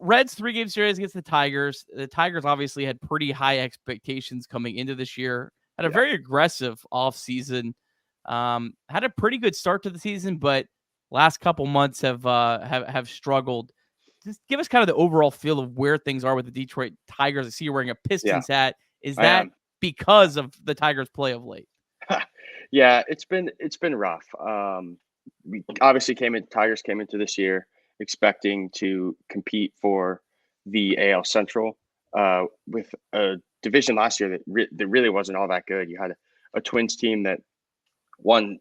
Reds 3-game series against the Tigers. The Tigers obviously had pretty high expectations coming into this year. Had a very aggressive offseason. Had a pretty good start to the season, but last couple months have struggled. Just give us kind of the overall feel of where things are with the Detroit Tigers. I see you're wearing a Pistons hat. Is that because of the Tigers' play of late? Yeah, it's been rough. We obviously Tigers came into this year expecting to compete for the AL Central with a division last year that really wasn't all that good. You had a Twins team that won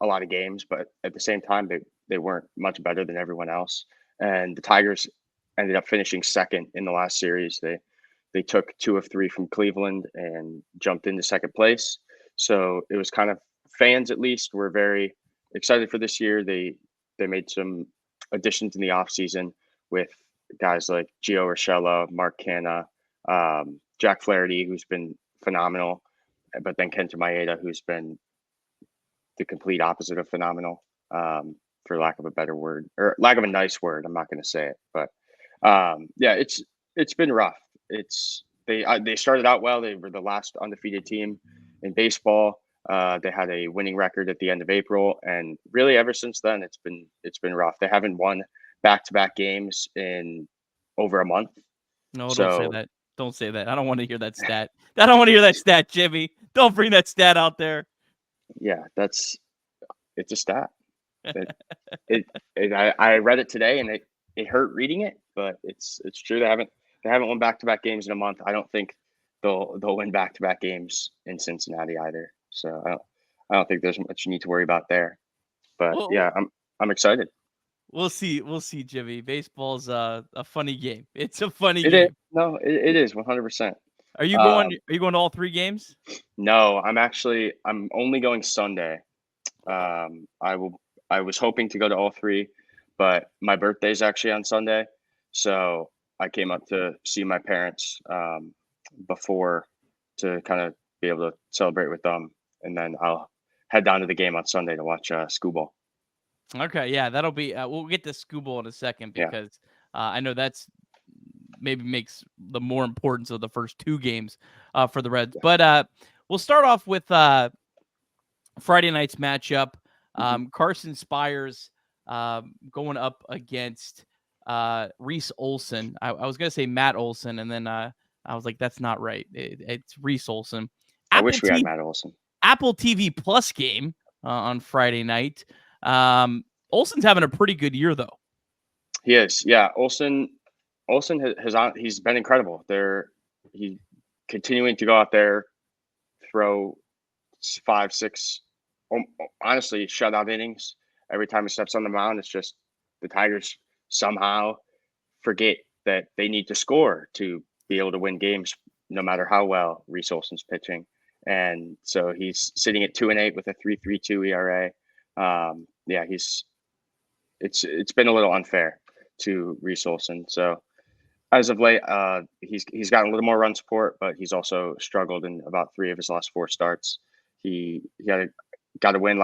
a lot of games, but at the same time, they weren't much better than everyone else. And the Tigers ended up finishing second in the last series. They took 2 of 3 from Cleveland and jumped into second place. So it was kind of, fans at least were very excited for this year. They made some additions in the offseason with guys like Gio Urshela, Mark Canha, Jack Flaherty, who's been phenomenal, but then Kenta Maeda, who's been the complete opposite of phenomenal, for lack of a better word, or lack of a nice word. I'm not going to say it, but yeah, it's been rough. They started out well. They were the last undefeated team in baseball. They had a winning record at the end of April, and really ever since then, it's been rough. They haven't won back-to-back games in over a month. No, don't say that. Don't say that. I don't want to hear that stat. I don't want to hear that stat, Jimmy. Don't bring that stat out there. Yeah, it's a stat. I read it today, and it hurt reading it, but it's true. They haven't won back-to-back games in a month. I don't think they'll win back-to-back games in Cincinnati either. So I don't think there's much you need to worry about there. But yeah, I'm excited. We'll see, Jimmy. Baseball's a funny game. It's a funny game. No, it is 100%. Are you going? Are you going to all 3 games? No, I'm only going Sunday. I was hoping to go to all 3, but my birthday's actually on Sunday, so I came up to see my parents before to kind of be able to celebrate with them, and then I'll head down to the game on Sunday to watch Skubal. Okay, yeah, that'll be. We'll get to Skubal in a second because I know that's maybe makes the more importance of the first 2 games for the Reds. But we'll start off with Friday night's matchup. Carson Spiers going up against Reese Olson. I was going to say Matt Olson, and then I was like, that's not right. It's Reese Olson. I wish we had Matt Olson. Apple TV Plus game on Friday night. Olson's having a pretty good year, though. He is. Yeah, Olson he's been incredible. He's continuing to go out there, throw 5, 6, honestly, shutout innings. Every time he steps on the mound, it's just the Tigers somehow forget that they need to score to be able to win games, no matter how well Reese Olson's pitching. And so he's sitting at 2-8 with a 3.32 ERA. Yeah, it's been a little unfair to Reese Olson. So as of late, he's gotten a little more run support, but he's also struggled in about 3 of his last 4 starts. He got a win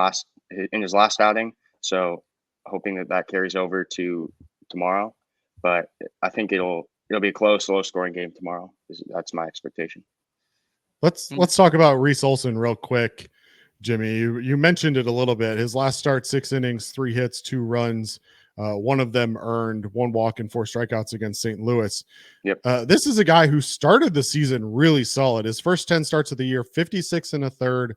in his last outing, so hoping that carries over to tomorrow. But I think it'll be a close, low-scoring game tomorrow. That's my expectation. Let's talk about Reese Olson real quick, Jimmy. You mentioned it a little bit. His last start, 6 innings, 3 hits, 2 runs. One of them earned 1 walk and 4 strikeouts against St. Louis. Yep. This is a guy who started the season really solid. His first 10 starts of the year, 56 1/3,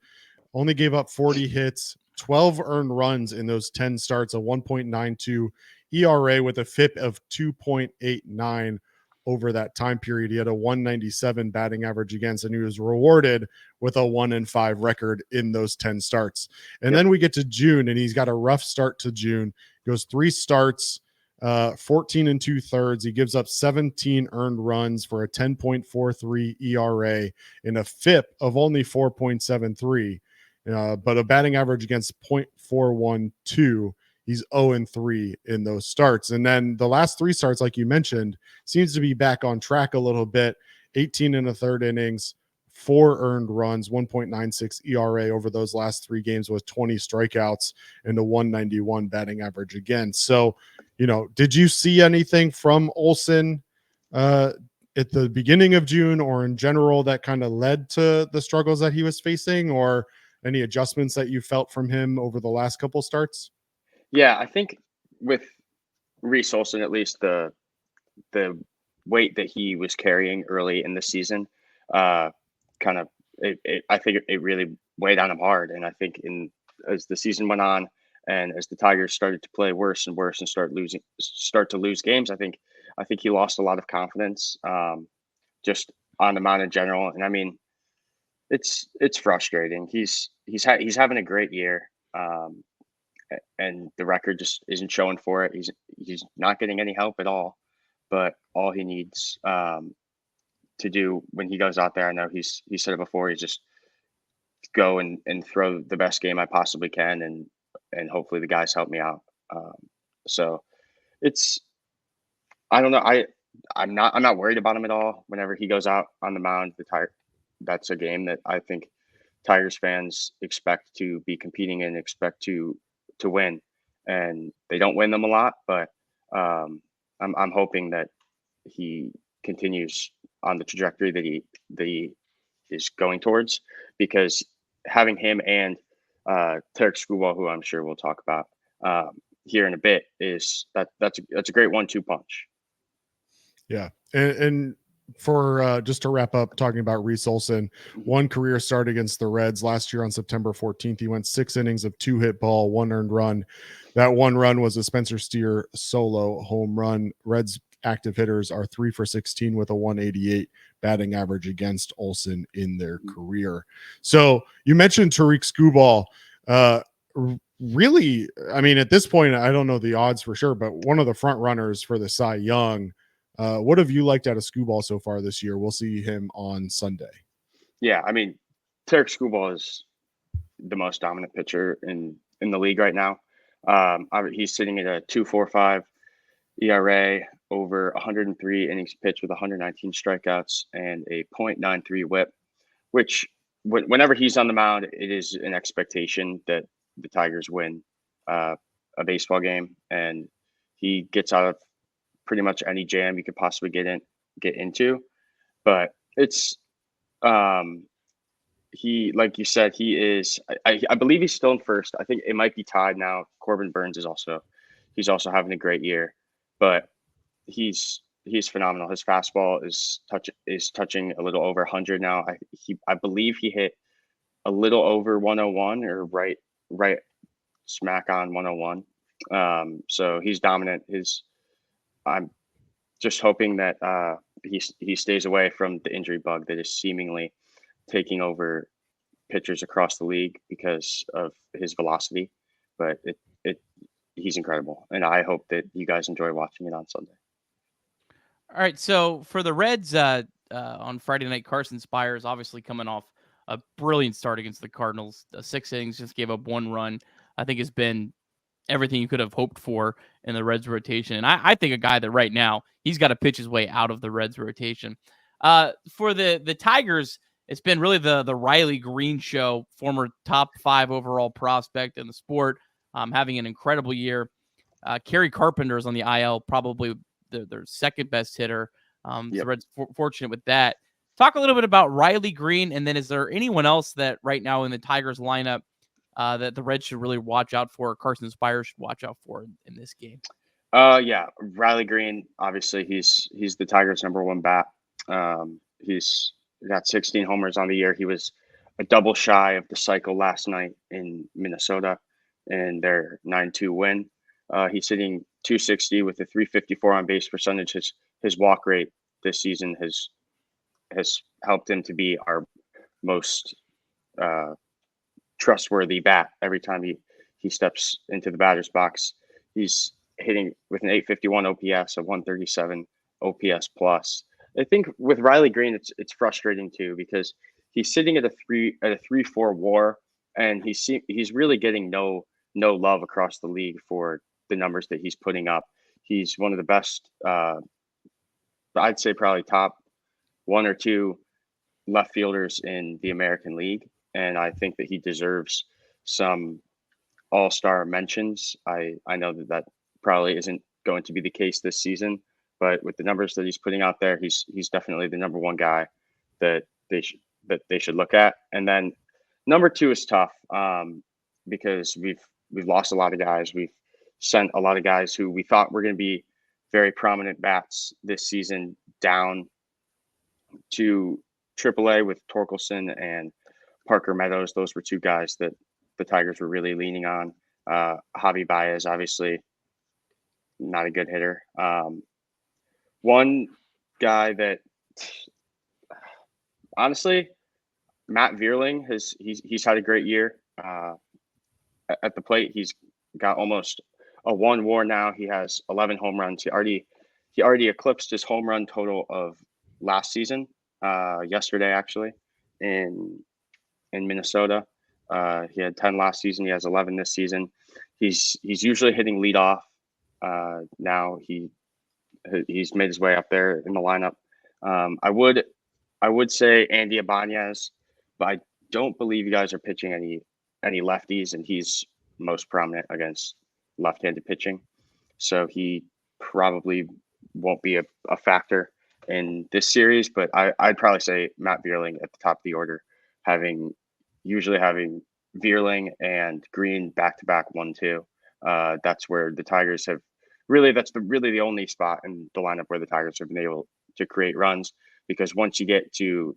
only gave up 40 hits, 12 earned runs in those 10 starts, a 1.92 ERA with a FIP of 2.89 over that time period. He had a 197 batting average against, and he was rewarded with a 1-5 record in those 10 starts. And then we get to June, and he's got a rough start to June. Goes 3 starts, 14 2/3. He gives up 17 earned runs for a 10.43 ERA and a FIP of only 4.73, but a batting average against 0.412. He's 0-3 in those starts. And then the last 3 starts, like you mentioned, seems to be back on track a little bit. 18 1/3 innings, 4 earned runs, 1.96 ERA over those last 3 games with 20 strikeouts and a 191 batting average again. So, did you see anything from Olson at the beginning of June or in general that kind of led to the struggles that he was facing, or any adjustments that you felt from him over the last couple starts? Yeah, I think with Reese Olson, at least the weight that he was carrying early in the season, kind of, I think it really weighed on him hard. And I think as the season went on and as the Tigers started to play worse and worse and start to lose games, I think he lost a lot of confidence, just on the mound in general. And I mean, it's frustrating. He's having a great year. And the record just isn't showing for it. He's not getting any help at all. But all he needs to do when he goes out there, I know he said it before, he's just go and throw the best game I possibly can, and hopefully the guys help me out. So I don't know. I'm not worried about him at all. Whenever he goes out on the mound, that's a game that I think Tigers fans expect to be competing in, expect to win, and they don't win them a lot. But I'm hoping that he continues on the trajectory that he is going towards, because having him and Tarik Skubal, who I'm sure we'll talk about here in a bit, that's a great 1-2 punch. Yeah, and for just to wrap up talking about Reese Olson, 1 career start against the Reds last year on September 14th. He went 6 innings of 2 hit ball, 1 earned run. That 1 run was a Spencer Steer solo home run. Reds active hitters are 3 for 16 with a 188 batting average against Olson in their career. So you mentioned Tarik Skubal. Really, I mean, at this point, I don't know the odds for sure, but one of the front runners for the Cy Young. What have you liked out of Skubal so far this year? We'll see him on Sunday. Yeah, I mean, Tarik Skubal is the most dominant pitcher in the league right now. He's sitting at a 2.45 ERA, over 103 innings pitched with 119 strikeouts and a .93 WHIP. Which, whenever he's on the mound, it is an expectation that the Tigers win a baseball game, and he gets out of pretty much any jam you could possibly get into. But it's he, like you said, he is. I believe he's still in first. I think it might be tied now. Corbin Burns is also having a great year, but he's phenomenal. His fastball is touching a little over 100 now. I believe he hit a little over 101, or right smack on 101. So he's dominant. I'm just hoping that he stays away from the injury bug that is seemingly taking over pitchers across the league because of his velocity. But he's incredible, and I hope that you guys enjoy watching it on Sunday. All right, so for the Reds on Friday night, Carson Spiers obviously coming off a brilliant start against the Cardinals. 6 innings, just gave up 1 run. I think has been everything you could have hoped for in the Reds rotation. And I think a guy that right now, he's got to pitch his way out of the Reds rotation. For the Tigers, it's been really the Riley Greene show, former top 5 overall prospect in the sport, having an incredible year. Kerry Carpenter is on the IL, probably their second best hitter. The Reds fortunate with that. Talk a little bit about Riley Greene, and then is there anyone else that right now in the Tigers lineup that the Reds should really watch out for, or Carson Spiers should watch out for in this game? Yeah, Riley Greene, obviously he's the Tigers' #1 bat. He's got 16 homers on the year. He was a double shy of the cycle last night in Minnesota in their 9-2 win. He's hitting 260 with a 354 on base percentage. His walk rate this season has helped him to be our most trustworthy bat. Every time he steps into the batter's box, he's hitting with an 851 OPS, a 137 OPS plus. I think with Riley Greene, it's frustrating too, because he's sitting at a 3.4 WAR, and he's really getting no love across the league for the numbers that he's putting up. He's one of the best, I'd say probably top 1 or 2 left fielders in the American League, and I think that he deserves some all-star mentions. I know that probably isn't going to be the case this season, but with the numbers that he's putting out there, he's definitely the number one guy that they should look at. And then number two is tough, because we've lost a lot of guys. We've sent a lot of guys who we thought were going to be very prominent bats this season down to AAA with Torkelson and Parker Meadows. Those were two guys that the Tigers were really leaning on. Javier Baez, obviously, not a good hitter. One guy that, honestly, Matt Vierling he's had a great year at the plate. He's got almost a 1 WAR now. He has 11 home runs. He already eclipsed his home run total of last season. Yesterday, actually, in Minnesota. He had 10 last season. He has 11 this season. He's usually hitting leadoff. Now he's made his way up there in the lineup. I would say Andy Ibanez, but I don't believe you guys are pitching any lefties, and he's most prominent against left-handed pitching. So he probably won't be a factor in this series, but I'd probably say Matt Vierling at the top of the order, usually having Vierling and Greene back-to-back 1-2. That's where the Tigers have that's really the only spot in the lineup where the Tigers have been able to create runs, because once you get to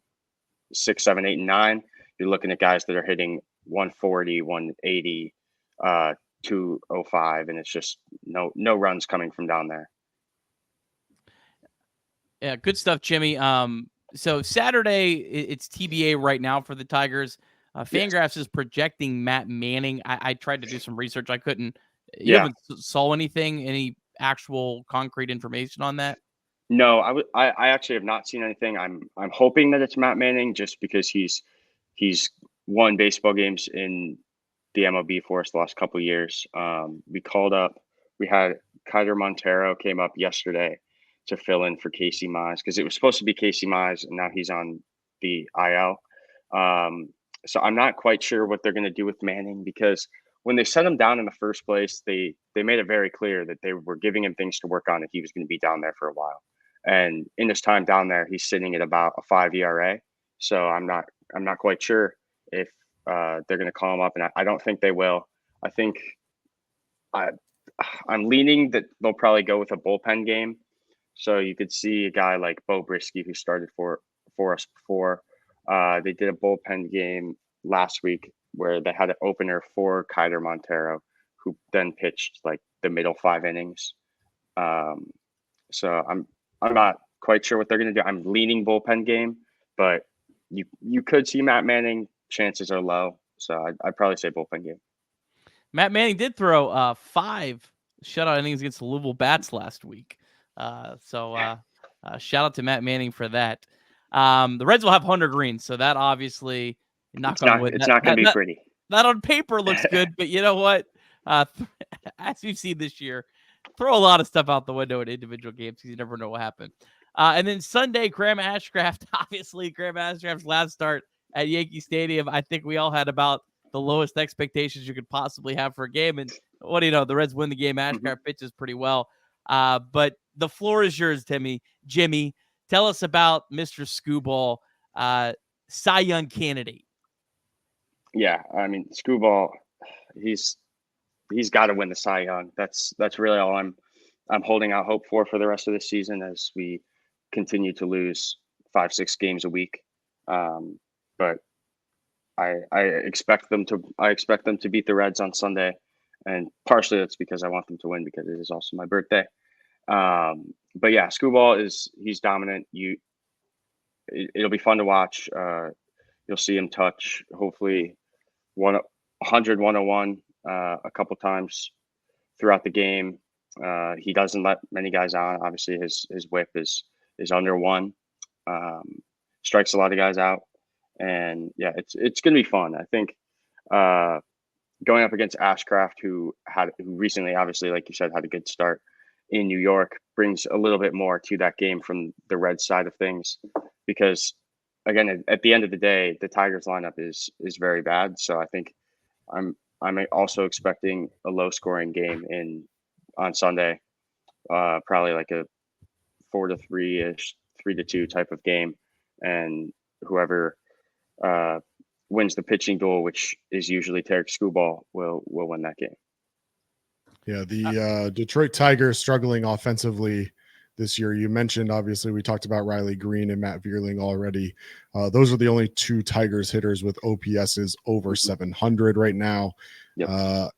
6, 7, 8, and 9, you're looking at guys that are hitting 140, 180, 205, and it's just no runs coming from down there. Yeah, good stuff, Jimmy. So Saturday, it's TBA right now for the Tigers. Fangraphs is projecting Matt Manning. I tried to do some research. I couldn't. You haven't saw any actual concrete information on that? No, I actually have not seen anything. I'm hoping that it's Matt Manning, just because he's won baseball games in the MLB for us the last couple of years. We had Kaiser Montero came up yesterday to fill in for Casey Mize, because it was supposed to be Casey Mize, and now he's on the IL. So I'm not quite sure what they're going to do with Manning, because when they set him down in the first place, they made it very clear that they were giving him things to work on, and he was going to be down there for a while. And in his time down there, he's sitting at about a 5 ERA. So I'm not quite sure if they're going to call him up, and I don't think they will. I think I'm leaning that they'll probably go with a bullpen game. So you could see a guy like Bo Brisky, who started for us before. They did a bullpen game last week where they had an opener for Kaiser Montero, who then pitched like the middle 5 innings. So I'm not quite sure what they're going to do. I'm leaning bullpen game, but you could see Matt Manning. Chances are low, so I'd probably say bullpen game. Matt Manning did throw 5 shutout innings against the Louisville Bats last week. So shout out to Matt Manning for that. The Reds will have Hunter Greene, so that obviously It's not going to be pretty. That on paper looks good, but you know what? As we've seen this year, throw a lot of stuff out the window in individual games because you never know what happened. And then Sunday, Graham Ashcraft, obviously Graham Ashcraft's last start at Yankee Stadium. I think we all had about the lowest expectations you could possibly have for a game. And what do you know? The Reds win the game. Ashcraft pitches pretty well. But the floor is yours, Jimmy. Tell us about Mr. Skubal, Cy Young candidate. Yeah, I mean, Skubal, he's got to win the Cy Young. That's really all I'm holding out hope for the rest of the season, as we continue to lose 5-6 games a week. But I expect them to beat the Reds on Sunday, and partially that's because I want them to win, because it is also my birthday. But yeah, Skubal he's dominant. It'll be fun to watch. You'll see him touch hopefully 100, 101 a couple times throughout the game. He doesn't let many guys on. Obviously, his whip is under 1. Strikes a lot of guys out, and yeah, it's going to be fun. I think going up against Ashcraft, who recently, obviously, like you said, had a good start in New York, brings a little bit more to that game from the Reds side of things, because again, at the end of the day, the Tigers lineup is very bad. So I think I'm also expecting a low scoring game on Sunday, probably like a 4-3 ish, 3-2 type of game, and whoever wins the pitching duel, which is usually Tarik Skubal, will win that game. Yeah, the Detroit Tigers struggling offensively this year. You mentioned, obviously, we talked about Riley Greene and Matt Vierling already. Those are the only two Tigers hitters with OPSs over 700 right now. Yep.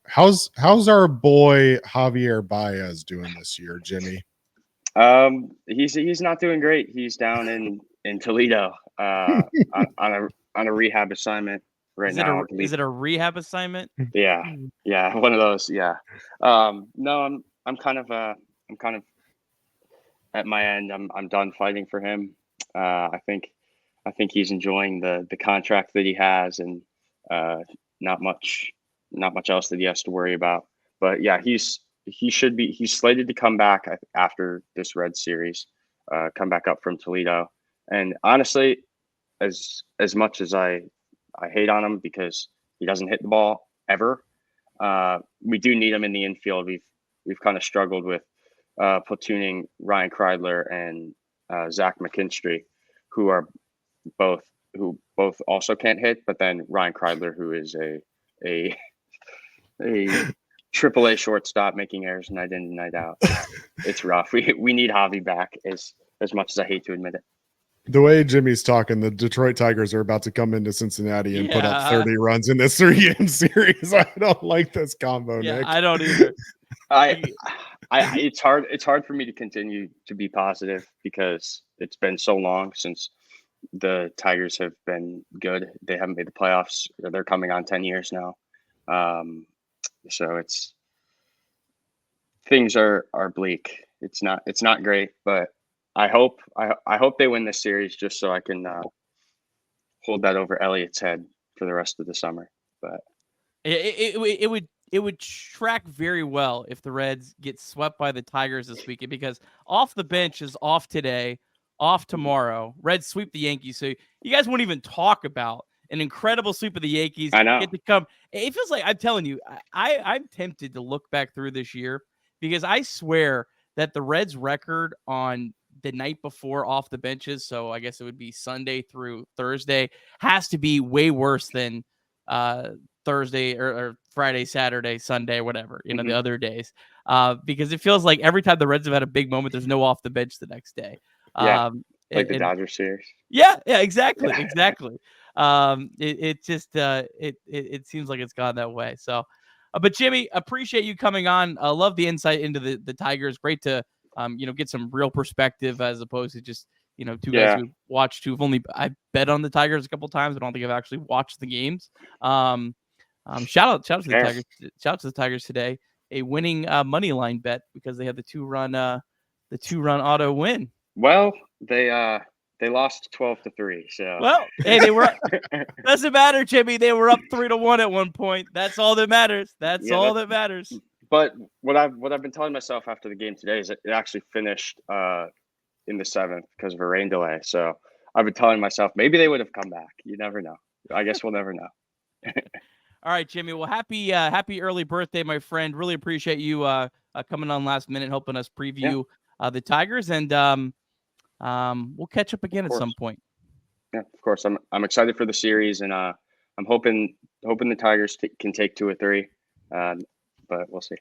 How's our boy Javier Baez doing this year, Jimmy? He's not doing great. He's down in Toledo on a rehab assignment now. Is it a rehab assignment? Yeah, one of those. Yeah. No, I'm kind of at my end. I'm done fighting for him. I think he's enjoying the contract that he has, and not much else that he has to worry about. But yeah, he's slated to come back after this Red series, come back up from Toledo. And honestly, as much as I hate on him because he doesn't hit the ball ever, we do need him in the infield. We've kind of struggled with platooning Ryan Kreidler and Zach McKinstry, who both also can't hit, but then Ryan Kreidler, who is a AAA shortstop making errors night in and night out. It's rough. We need Javi back as much as I hate to admit it. The way Jimmy's talking, the Detroit Tigers are about to come into Cincinnati and put up 30 runs in this 3-game series. I don't like this combo, Nick. I don't either. It's hard for me to continue to be positive because it's been so long since the Tigers have been good. They haven't made the playoffs. They're coming on 10 years now. So things are bleak. It's not great, but I hope they win this series just so I can hold that over Elliott's head for the rest of the summer. But it would track very well if the Reds get swept by the Tigers this weekend, because off the bench is off today, off tomorrow. Reds sweep the Yankees, so you guys won't even talk about an incredible sweep of the Yankees. I know. Get to come. It feels like, I'm telling you, I'm tempted to look back through this year, because I swear that the Reds' record on the night before off the benches, so I guess it would be Sunday through Thursday, has to be way worse than Thursday or Friday, Saturday, Sunday, whatever, the other days. Because it feels like every time the Reds have had a big moment, there's no off the bench the next day. Yeah, like the Dodgers series. Yeah, exactly. It just it seems like it's gone that way. So, but Jimmy, appreciate you coming on. I love the insight into the Tigers. Great to get some real perspective as opposed to just two guys who watched I bet on the Tigers a couple times. I don't think I've actually watched the games. Shout out to the Tigers. Shout out to the Tigers today. A winning money line bet because they had the two-run auto win. Well, they lost 12-3. So hey, they were doesn't matter, Jimmy. They were up 3-1 at one point. That's all that matters. That's all that matters. But what I've been telling myself after the game today is that it actually finished in the 7th because of a rain delay. So I've been telling myself maybe they would have come back. You never know. I guess we'll never know. All right, Jimmy. Well, happy early birthday, my friend. Really appreciate you coming on last minute, helping us preview the Tigers, and we'll catch up again at some point. Yeah, of course. I'm excited for the series, and I'm hoping the Tigers can take 2 or 3, but we'll see.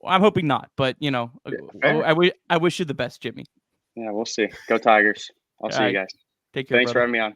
I'm hoping not, but I wish you the best, Jimmy. Yeah, we'll see. Go Tigers. I'll see you guys. Take care. Thanks for having me on.